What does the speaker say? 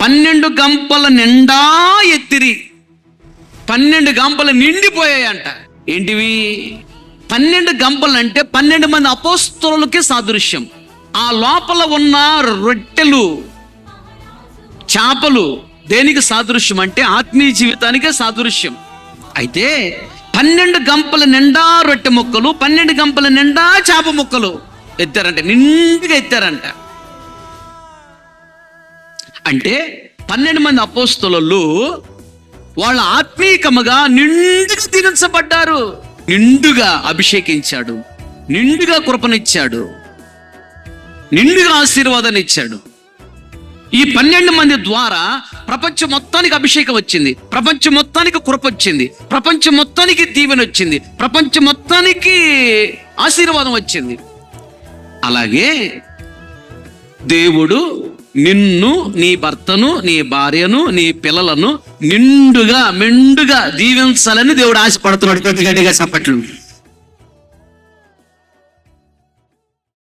12 గంపల నిండా ఎత్తిరి. 12 గంపలు నిండిపోయాయంట. ఏంటివి 12 గంపలు అంటే 12 మంది అపోస్తలులకి సాదృశ్యం. ఆ లోపల ఉన్న రొట్టెలు, చేపలు దేనికి సాదృశ్యం అంటే ఆత్మీయ జీవితానికే సాదృశ్యం. అయితే 12 గంపల నిండా రొట్టె ముక్కలు, 12 గంపల నిండా చేప ముక్కలు ఎత్తారంట, నిండుగా ఎత్తారంట. అంటే 12 మంది అపోస్తలులు వాళ్ళ ఆత్మీయముగా నిండుగా దీవించబడ్డారు. నిండుగా అభిషేకించాడు, నిండుగా కృపనిచ్చాడు, నిండుగా ఆశీర్వాదాన్ని ఇచ్చాడు. ఈ 12 మంది ద్వారా ప్రపంచం మొత్తానికి అభిషేకం వచ్చింది, ప్రపంచం మొత్తానికి కృప వచ్చింది, ప్రపంచం మొత్తానికి దీవెన వచ్చింది, ప్రపంచం మొత్తానికి ఆశీర్వాదం వచ్చింది. అలాగే దేవుడు నిన్ను, నీ భర్తను, నీ భార్యను, నీ పిల్లలను మెండుగా దీవించాలని దేవుడు ఆశపడుతున్నాడు. గట్టిగా చెప్పట్లు.